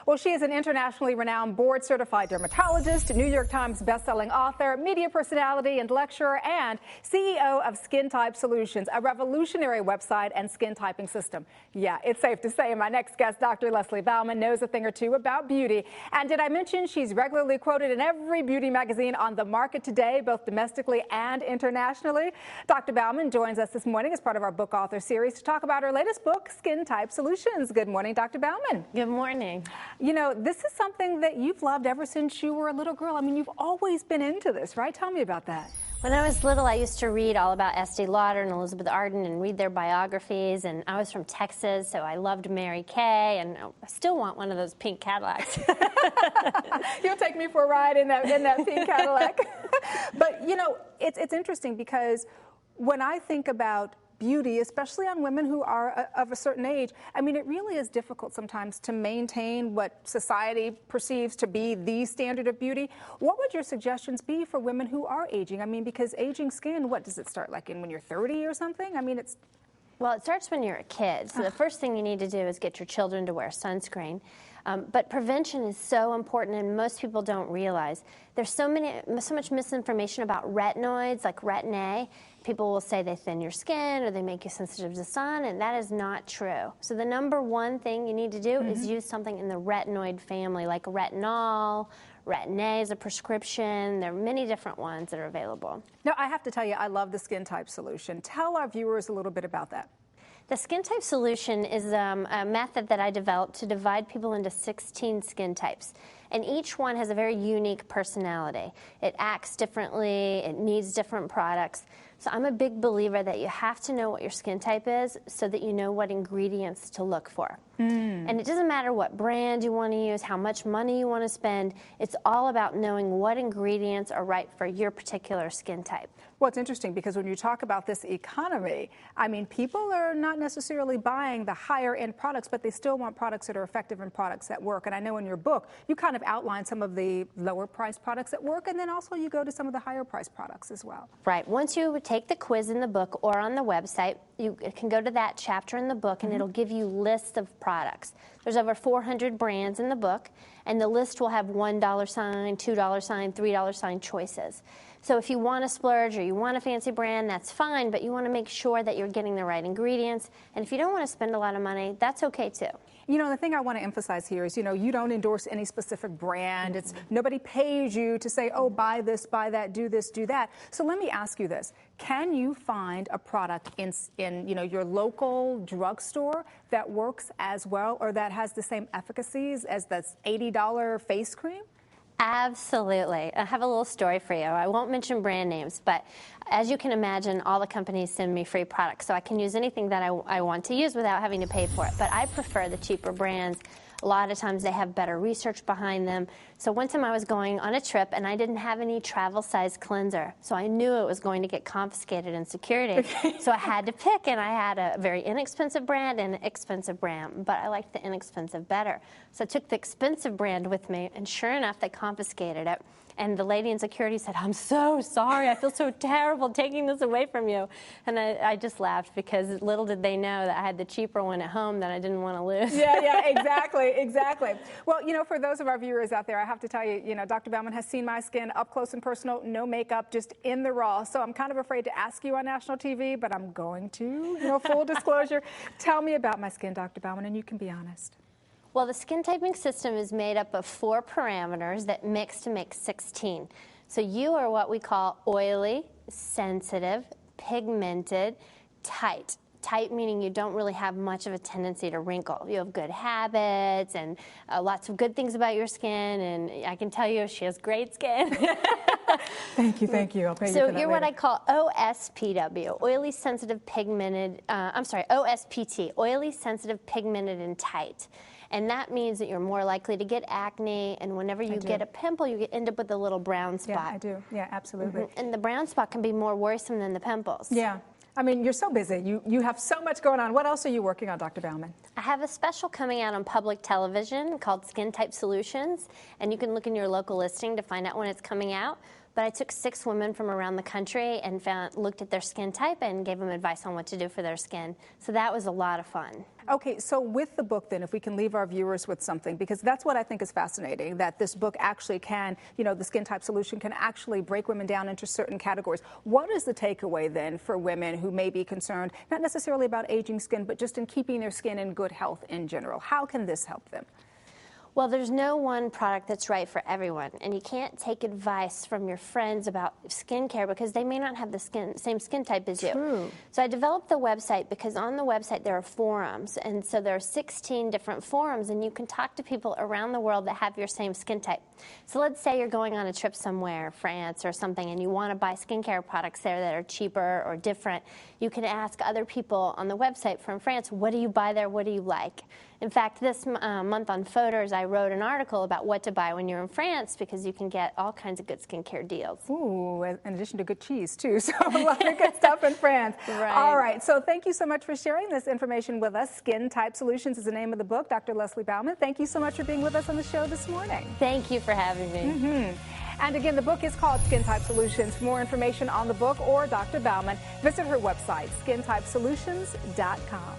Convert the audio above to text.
Well, she is an internationally renowned board-certified dermatologist, New York Times bestselling author, media personality and lecturer, and CEO of Skin Type Solutions, a revolutionary website and skin typing system. Yeah, it's safe to say my next guest, Dr. Leslie Baumann, knows a thing or two about beauty. And did I mention she's regularly quoted in every beauty magazine on the market today, both domestically and internationally? Dr. Baumann joins us this morning as part of our book author series to talk about her latest book, Skin Type Solutions. Good morning, Dr. Baumann. Good morning. You know, this is something that you've loved ever since you were a little girl. I mean, you've always been into this, right? Tell me about that. When I was little, I used to read all about Estee Lauder and Elizabeth Arden and read their biographies. And I was from Texas, so I loved Mary Kay, and I still want one of those pink Cadillacs. You'll take me for a ride in that pink Cadillac. But, you know, it's interesting because when I think about beauty, especially on women who are of a certain age, I mean, it really is difficult sometimes to maintain what society perceives to be the standard of beauty. What would your suggestions be for women who are aging? I mean, because aging skin, what does it start like when you're 30 or something? I mean, it's... Well, it starts when you're a kid. So the first thing you need to do is get your children to wear sunscreen. But prevention is so important, and most people don't realize. There's so much misinformation about retinoids, like Retin A. People will say they thin your skin or they make you sensitive to sun, and that is not true. So the number one thing you need to do is use something in the retinoid family, like retinol. Retin A is a prescription. There are many different ones that are available. Now, I have to tell you, I love the Skin Type Solution. Tell our viewers a little bit about that. The Skin Type Solution is a method that I developed to divide people into 16 skin types. And each one has a very unique personality. It acts differently, it needs different products. So I'm a big believer that you have to know what your skin type is so that you know what ingredients to look for. And it doesn't matter what brand you want to use, how much money you want to spend. It's all about knowing what ingredients are right for your particular skin type. Well, it's interesting because when you talk about this economy, I mean, people are not necessarily buying the higher end products, but they still want products that are effective and products that work. And I know in your book, you kind of outline some of the lower priced products that work, and then also you go to some of the higher priced products as well. Right. Once you take the quiz in the book or on the website, you can go to that chapter in the book, and it'll give you lists of products. There's over 400 brands in the book, and the list will have $1 sign, $2 sign, $3 sign choices. So if you want to splurge or you want a fancy brand, that's fine, but you want to make sure that you're getting the right ingredients. And if you don't want to spend a lot of money, that's okay too. You know, the thing I want to emphasize here is, you know, you don't endorse any specific brand. It's nobody pays you to say, oh, buy this, buy that, do this, do that. So let me ask you this. Can you find a product in you know, your local drugstore that works as well or that has the same efficacies as the $80 face cream? Absolutely. I have a little story for you. I won't mention brand names, but as you can imagine, all the companies send me free products, so I can use anything that I want to use without having to pay for it. But I prefer the cheaper brands. A lot of times they have better research behind them. So one time I was going on a trip and I didn't have any travel size cleanser. So I knew it was going to get confiscated in security. So I had to pick, and I had a very inexpensive brand and an expensive brand, but I liked the inexpensive better. So I took the expensive brand with me, and sure enough, they confiscated it. And the lady in security said, I'm so sorry. I feel so terrible taking this away from you. And I just laughed because little did they know that I had the cheaper one at home that I didn't want to lose. Yeah, exactly, exactly. Well, you know, for those of our viewers out there, I have to tell you, you know, Dr. Baumann has seen my skin up close and personal, no makeup, just in the raw. So I'm kind of afraid to ask you on national TV, but I'm going to, you know, full disclosure. Tell me about my skin, Dr. Baumann, and you can be honest. Well, the skin typing system is made up of 4 parameters that mix to make 16. So you are what we call oily, sensitive, pigmented, tight. Tight meaning you don't really have much of a tendency to wrinkle. You have good habits and lots of good things about your skin, and I can tell you she has great skin. Thank you. I'll pay you for that So you're what I call OSPW, oily, sensitive, pigmented, OSPT, oily, sensitive, pigmented, and tight. And that means that you're more likely to get acne, and whenever you get a pimple, you end up with a little brown spot. Yeah, I do. Yeah, absolutely. And the brown spot can be more worrisome than the pimples. Yeah. I mean, you're so busy. You have so much going on. What else are you working on, Dr. Baumann? I have a special coming out on public television called Skin Type Solutions, and you can look in your local listing to find out when it's coming out. but I took 6 women from around the country and looked at their skin type and gave them advice on what to do for their skin. So that was a lot of fun. Okay, so with the book then, if we can leave our viewers with something, because that's what I think is fascinating, that this book actually can, the Skin Type Solution can actually break women down into certain categories. What is the takeaway then for women who may be concerned, not necessarily about aging skin, but just in keeping their skin in good health in general? How can this help them? Well, there's no one product that's right for everyone, and you can't take advice from your friends about skincare because they may not have the same skin type as you. True. So I developed the website because on the website there are forums, and so there are 16 different forums, and you can talk to people around the world that have your same skin type. So let's say you're going on a trip somewhere, France or something, and you want to buy skincare products there that are cheaper or different. You can ask other people on the website from France, what do you buy there, what do you like? In fact, this month on Photos, I wrote an article about what to buy when you're in France because you can get all kinds of good skincare deals. Ooh, in addition to good cheese, too. So a lot of good stuff in France. Right. All right. So thank you so much for sharing this information with us. Skin Type Solutions is the name of the book. Dr. Leslie Baumann, thank you so much for being with us on the show this morning. Thank you for having me. And again, the book is called Skin Type Solutions. For more information on the book or Dr. Baumann, visit her website, skintypesolutions.com.